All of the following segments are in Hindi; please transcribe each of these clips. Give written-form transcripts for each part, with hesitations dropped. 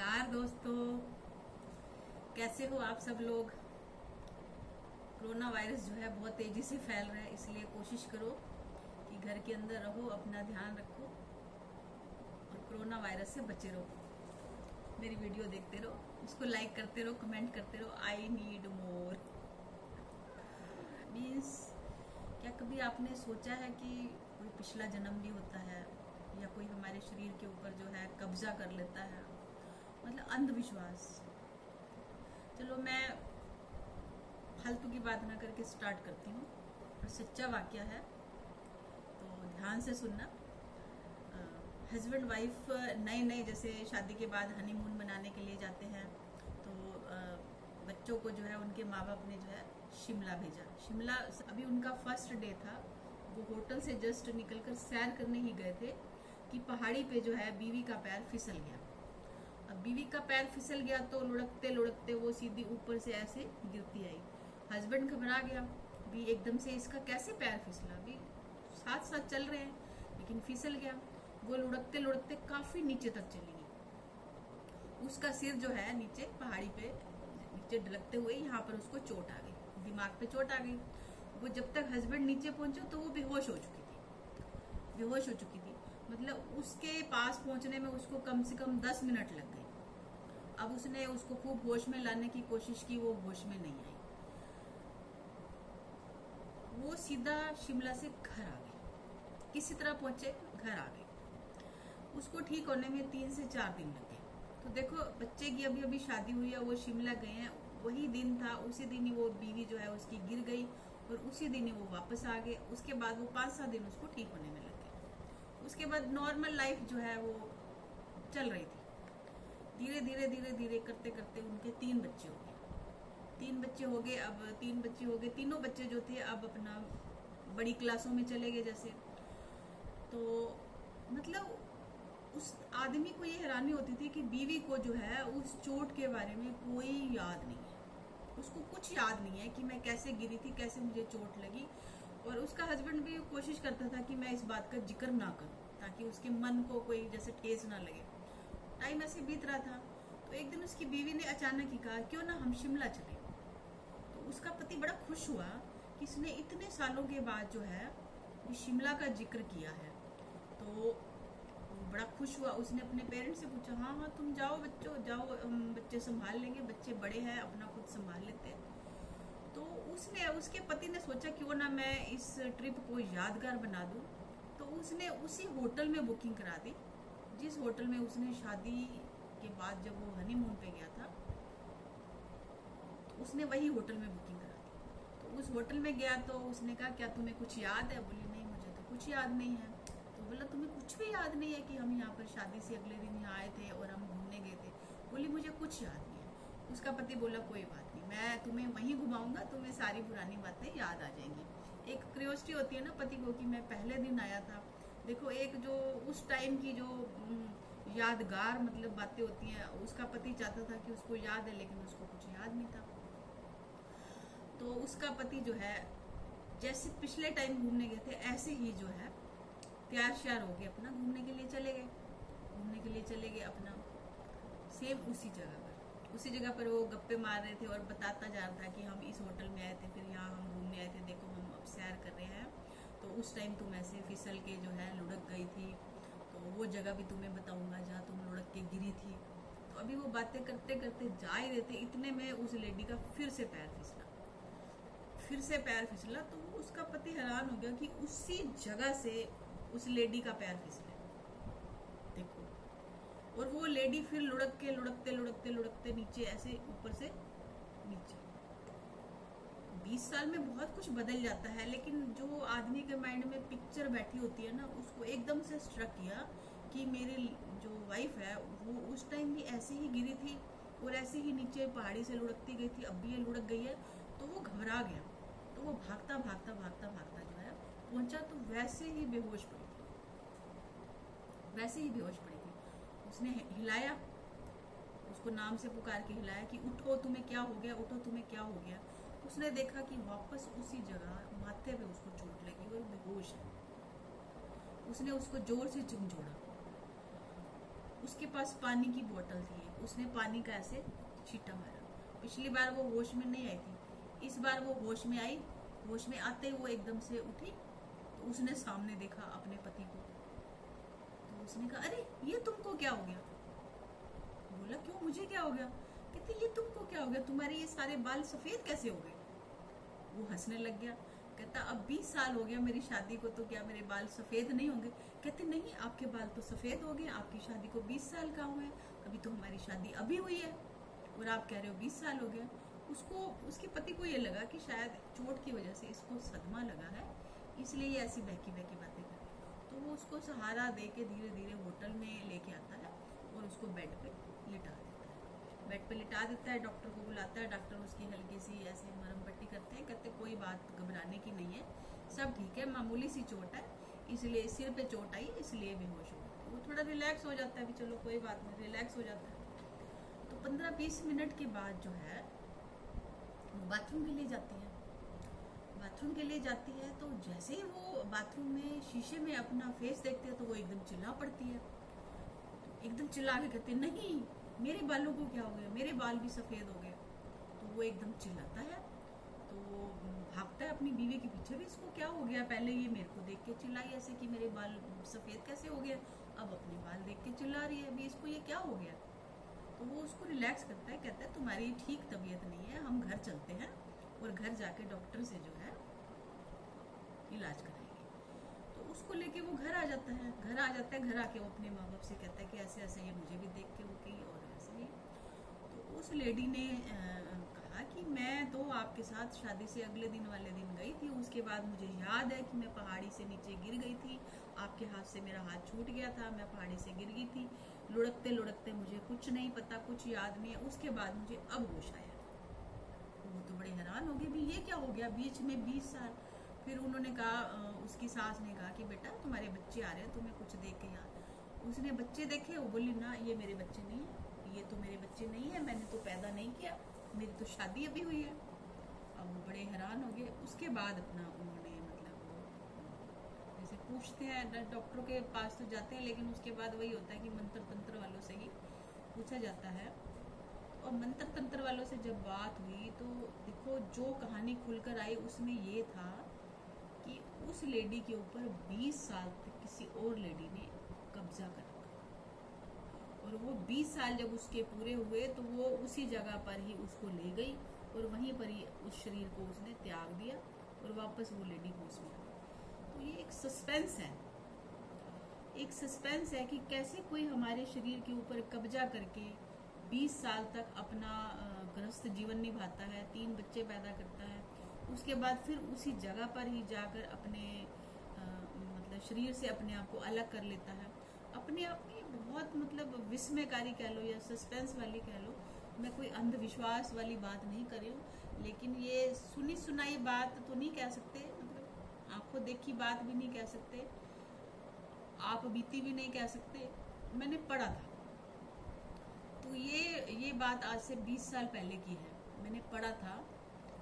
नमस्कार दोस्तों, कैसे हो आप सब लोग। कोरोना वायरस जो है बहुत तेजी से फैल रहा है, इसलिए कोशिश करो कि घर के अंदर रहो, अपना ध्यान रखो और कोरोना वायरस से बचे रहो। मेरी वीडियो देखते रहो, उसको लाइक करते रहो, कमेंट करते रहो। आई नीड मोर मीन्स क्या कभी आपने सोचा है कि कोई पिछला जन्म भी होता है या कोई हमारे शरीर के ऊपर जो है कब्जा कर लेता है, मतलब अंधविश्वास। चलो मैं फालतू की बात ना करके स्टार्ट करती हूँ और सच्चा वाकया है, तो ध्यान से सुनना। हस्बैंड वाइफ नए नए जैसे शादी के बाद हनीमून मनाने के लिए जाते हैं, तो बच्चों को जो है उनके माँ बाप ने जो है शिमला भेजा। शिमला अभी उनका फर्स्ट डे था, वो होटल से जस्ट निकलकर सैर करने ही गए थे कि पहाड़ी पे जो है बीवी का पैर फिसल गया। अब बीवी का पैर फिसल गया तो लुढ़कते लुढ़कते वो सीधी ऊपर से ऐसे गिरती आई। हस्बैंड घबरा गया, भी एकदम से इसका कैसे पैर फिसला, भी साथ साथ चल रहे हैं लेकिन फिसल गया। वो लुढ़कते लुढ़कते काफी नीचे तक चली गई। उसका सिर जो है नीचे पहाड़ी पे नीचे ढलकते हुए यहाँ पर उसको चोट आ गई, दिमाग पे चोट आ गई। वो जब तक हस्बैंड नीचे पहुंचे तो वो बेहोश हो चुकी थी, बेहोश हो चुकी थी। मतलब उसके पास पहुंचने में उसको कम से कम 10 मिनट लग गए। अब उसने उसको खूब होश में लाने की कोशिश की, वो होश में नहीं आई। वो सीधा शिमला से घर आ गई। किसी तरह पहुंचे, घर आ गई। उसको ठीक होने में 3 से 4 दिन लगे। तो देखो, बच्चे की अभी अभी शादी हुई है, वो शिमला गए हैं, वही दिन था, उसी दिन ही वो बीवी जो है उसकी गिर गई और उसी दिन ही वो वापस आ गए। उसके बाद वो 5-7 दिन उसको ठीक होने में लगे। उसके बाद नॉर्मल लाइफ जो है वो चल रही थी। धीरे धीरे धीरे धीरे करते करते उनके 3 बच्चे हो गए। 3 बच्चे हो गए। अब 3 बच्चे हो गए, तीनों बच्चे जो थे अब अपना बड़ी क्लासों में चले गए जैसे। तो मतलब उस आदमी को ये हैरानी होती थी कि बीवी को जो है उस चोट के बारे में कोई याद नहीं है। उसको कुछ याद नहीं है कि मैं कैसे गिरी थी, कैसे मुझे चोट लगी। और उसका हस्बैंड भी कोशिश करता था कि मैं इस बात का जिक्र ना करूं ताकि उसके मन को कोई जैसे ठेस ना लगे। टाइम ऐसे बीत रहा था, तो एक दिन उसकी बीवी ने अचानक ही कहा, क्यों ना हम शिमला चले। तो उसका पति बड़ा खुश हुआ कि इसने इतने सालों के बाद जो है शिमला का जिक्र किया है। तो बड़ा खुश हुआ। उसने अपने पेरेंट्स से पूछा, हाँ हाँ तुम जाओ बच्चों, जाओ, हम बच्चे संभाल लेंगे, बच्चे बड़े हैं, अपना खुद संभाल लेते हैं। तो उसके पति ने सोचा क्यों ना मैं इस ट्रिप को यादगार बना दूं। तो उसने उसी होटल में बुकिंग करा दी जिस होटल में उसने शादी के बाद जब वो हनीमून पे गया था, तो उसने वही होटल में बुकिंग करा दी। तो उस होटल में गया तो उसने कहा, क्या तुम्हें कुछ याद है? बोली, नहीं मुझे तो कुछ याद नहीं है। तो बोला, तुम्हें कुछ भी याद नहीं है कि हम यहाँ पर शादी से अगले दिन यहाँ आए थे और हम घूमने गए थे? बोली, मुझे कुछ याद नहीं है। उसका पति बोला, कोई बात नहीं, मैं तुम्हें वहीं घुमाऊंगा, तुम्हें सारी पुरानी बातें याद आ जाएंगी। एक क्यूरियोसिटी होती है ना पति को कि मैं पहले दिन आया था। देखो, एक जो उस टाइम की जो यादगार मतलब बातें होती हैं, उसका पति चाहता था कि उसको याद है, लेकिन उसको कुछ याद नहीं था। तो उसका पति जो है जैसे पिछले टाइम घूमने गए थे ऐसे ही जो है तैयार श्यार होके अपना घूमने के लिए चले गए। घूमने के लिए चले गए अपना सेम उसी जगह पर वो गप्पे मार रहे थे और बताता जा रहा था कि हम इस होटल में आए थे, फिर यहाँ हम घूमने आए थे, देखो हम अब सैर कर रहे हैं, तो उस टाइम तुम ऐसे फिसल के जो है लुढ़क गई थी, तो वो जगह भी तुम्हें बताऊंगा जहाँ तुम लुढ़क के गिरी थी। तो अभी वो बातें करते करते जा ही रहे थे, इतने में उस लेडी का फिर से पैर फिसला। तो उसका पति हैरान हो गया कि उसी जगह से उस लेडी का पैर फिसला। देखो, और वो लेडी फिर लुढ़कते नीचे ऐसे ऊपर से नीचे। 20 साल में बहुत कुछ बदल जाता है, लेकिन जो आदमी के माइंड में पिक्चर बैठी होती है ना, उसको एकदम से स्ट्रक किया कि मेरी जो वाइफ है वो उस टाइम भी ऐसे ही गिरी थी और ऐसे ही नीचे पहाड़ी से लुढ़कती गई थी, अब भी ये लुढ़क गई है। तो वो घबरा गया। तो वो भागता जो है पहुंचा, तो वैसे ही बेहोश पड़ी थी। उसने हिलाया, उसको नाम से पुकार के हिलाया कि उठो, तुम्हें क्या हो गया, उठो, तुम्हें क्या हो गया। उसने देखा कि वापस उसी जगह माथे पे उसको चोट लगी और बेहोश है। उसने उसको जोर से झंझोड़ा। उसके पास पानी की बोतल थी, उसने पानी का ऐसे छींटा मारा। पिछली बार वो होश में नहीं आई थी, इस बार वो होश में आई। होश में आते ही वो एकदम से उठी, तो उसने सामने देखा अपने पति को। तो उसने कहा, अरे ये तुमको क्या हो गया? बोला, क्यों, मुझे क्या हो गया? कहते, ये तुमको क्या हो गया, तुम्हारे ये सारे बाल सफेद कैसे हो गए? वो हंसने लग गया। कहता, अब 20 साल हो गया मेरी शादी को, तो क्या मेरे बाल सफेद नहीं होंगे? कहते, नहीं, आपके बाल तो सफेद हो गए, आपकी शादी को 20 साल का हुआ है, अभी तो हमारी शादी अभी हुई है और आप कह रहे हो 20 साल हो गया। उसको, उसके पति को ये लगा कि शायद चोट की वजह से इसको सदमा लगा है, इसलिए ये ऐसी बहकी बहकी बातें कर रही है। तो वो उसको सहारा दे के धीरे धीरे होटल में लेके आता है और उसको बेड पे लिटा देता है। बेड पे लिटा देता है, डॉक्टर को बुलाता है। डॉक्टर उसकी हल्की सी ऐसे मरहम पट्टी करते हैं। कहते, कोई बात घबराने की नहीं है, सब ठीक है, मामूली सी चोट है, इसलिए सिर पे चोट आई, इसलिए बेहोश हो गया। वो थोड़ा रिलैक्स हो जाता है, भी चलो कोई बात नहीं, रिलैक्स हो जाता है। तो 15-20 मिनट के बाद जो है वो बाथरूम के लिए जाती है। बाथरूम के लिए जाती है तो जैसे ही वो बाथरूम में शीशे में अपना फेस देखते हैं तो वो एकदम चिल्ला पड़ती है। तो एकदम चिल्ला के कहते, नहीं, मेरे बालों को क्या हो गया, मेरे बाल भी सफेद हो गए। तो वो एकदम चिल्लाता है, तो वो भागता है अपनी बीवी के पीछे, भी इसको क्या हो गया, पहले ये मेरे को देख के चिल्लाई ऐसे कि मेरे बाल सफेद कैसे हो गए, अब अपने बाल देख के चिल्ला रही है, अभी इसको ये क्या हो गया। तो वो उसको रिलैक्स करता है, कहता है, तुम्हारी ठीक तबीयत नहीं है, हम घर चलते हैं और घर जाके डॉक्टर से जो है इलाज कराएंगे। तो उसको लेके वो घर आ जाता है। घर आ जाता है, घर आके वो अपने माँ बाप से कहता है कि ऐसे ऐसे ये मुझे भी देख के वो की और ऐसे ही। तो उस लेडी ने कहा कि मैं तो आपके साथ शादी से अगले दिन वाले दिन गई थी, उसके बाद मुझे याद है कि मैं पहाड़ी से नीचे गिर गई थी, आपके हाथ से मेरा हाथ छूट गया था, मैं पहाड़ी से गिर गई थी, लुढ़कते लुढ़कते मुझे कुछ नहीं पता, कुछ याद नहीं है, उसके बाद मुझे अब होश आया। वो तो बड़े हैरान हो गए, भी ये क्या हो गया बीच में 20 साल। फिर उन्होंने कहा, उसकी सास ने कहा कि बेटा तुम्हारे बच्चे आ रहे हैं, तुम्हें कुछ देख के याद। उसने बच्चे देखे, वो बोली, ना ये मेरे बच्चे नहीं है, ये तो मेरे बच्चे नहीं है, मैंने तो पैदा नहीं किया, मेरी तो शादी अभी हुई है। अब वो बड़े हैरान हो गए। उसके बाद अपना उन्होंने मतलब जैसे पूछते हैं, डॉक्टरों के पास तो जाते हैं, लेकिन उसके बाद वही होता है कि मंत्र तंत्र वालों से ही पूछा जाता है। और मंत्र तंत्र वालों से जब बात हुई तो देखो जो कहानी खुलकर आई उसमें ये था कि उस लेडी के ऊपर 20 साल तक किसी और लेडी ने कब्जा कर रखा, और वो 20 साल जब उसके पूरे हुए तो वो उसी जगह पर ही उसको ले गई और वहीं पर ही उस शरीर को उसने त्याग दिया और वापस वो लेडी होश में आ गई। तो ये एक सस्पेंस है, एक सस्पेंस है कि कैसे कोई हमारे शरीर के ऊपर कब्जा करके 20 साल तक अपना गृहस्थ जीवन निभाता है, 3 बच्चे पैदा करता है, उसके बाद फिर उसी जगह पर ही जाकर अपने मतलब शरीर से अपने आप को अलग कर लेता है। अपने आप में बहुत मतलब विस्मयकारी कह लो या सस्पेंस वाली कह लो, मैं कोई अंधविश्वास वाली बात नहीं कर रही हूँ, लेकिन ये सुनी सुनाई बात तो नहीं कह सकते, मतलब आंखों देखी बात भी नहीं कह सकते, आप बीती भी नहीं कह सकते, मैंने पढ़ा था। तो ये बात आज से 20 साल पहले की है, मैंने पढ़ा था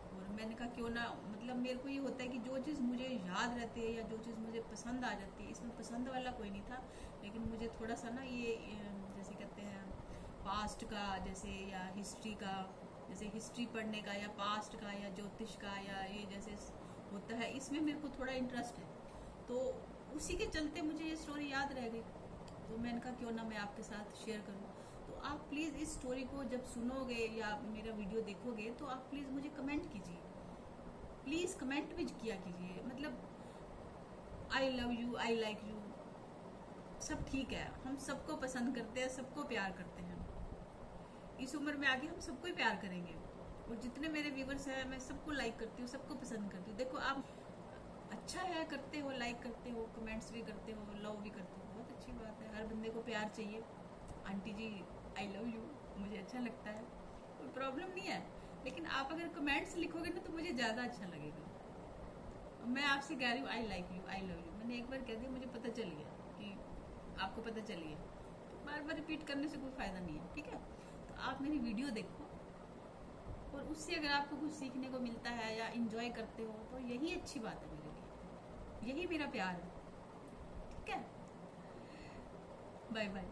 और मैंने कहा क्यों ना, मतलब मेरे को ये होता है कि जो चीज़ मुझे याद रहती है या जो चीज़ मुझे पसंद आ जाती है, इसमें पसंद वाला कोई नहीं था, लेकिन मुझे थोड़ा सा ना ये जैसे कहते हैं पास्ट का, जैसे या हिस्ट्री का, जैसे हिस्ट्री पढ़ने का या पास्ट का या ज्योतिष का या ये जैसे होता है, इसमें मेरे को थोड़ा इंटरेस्ट है, तो उसी के चलते मुझे ये स्टोरी याद रह गई। तो मैंने कहा क्यों ना मैं आपके साथ शेयर करूं। तो आप प्लीज़ इस स्टोरी को जब सुनोगे या मेरा वीडियो देखोगे तो आप प्लीज़ मुझे कमेंट कीजिए, प्लीज़ कमेंट भी किया कीजिए, मतलब आई love you, I like you, सब ठीक है, हम सबको पसंद करते हैं, सबको प्यार करते हैं, इस उम्र में आगे हम सबको ही प्यार करेंगे, और जितने मेरे व्यूवर्स हैं मैं सबको लाइक करती हूँ, सबको पसंद करती हूँ। देखो आप अच्छा है, करते हो, लाइक करते हो, कमेंट्स भी करते हो, लव भी करते हो, बहुत अच्छी बात है, हर बंदे को प्यार चाहिए। Aunty ji I love you, मुझे अच्छा लगता है, कोई प्रॉब्लम नहीं है, लेकिन आप अगर कमेंट्स लिखोगे ना तो मुझे ज़्यादा अच्छा लगेगा। मैं आपसे कह रही हूँ I like you, I love you, मैंने एक बार कह दिया, मुझे पता चल गया कि आपको पता चल गया, तो बार बार रिपीट करने से कोई फ़ायदा नहीं है, ठीक है। तो आप मेरी वीडियो देखो और उससे अगर आपको कुछ सीखने को मिलता है या इंजॉय करते हो तो यही अच्छी बात है मेरे लिए, यही मेरा प्यार है, ठीक है। Bye bye.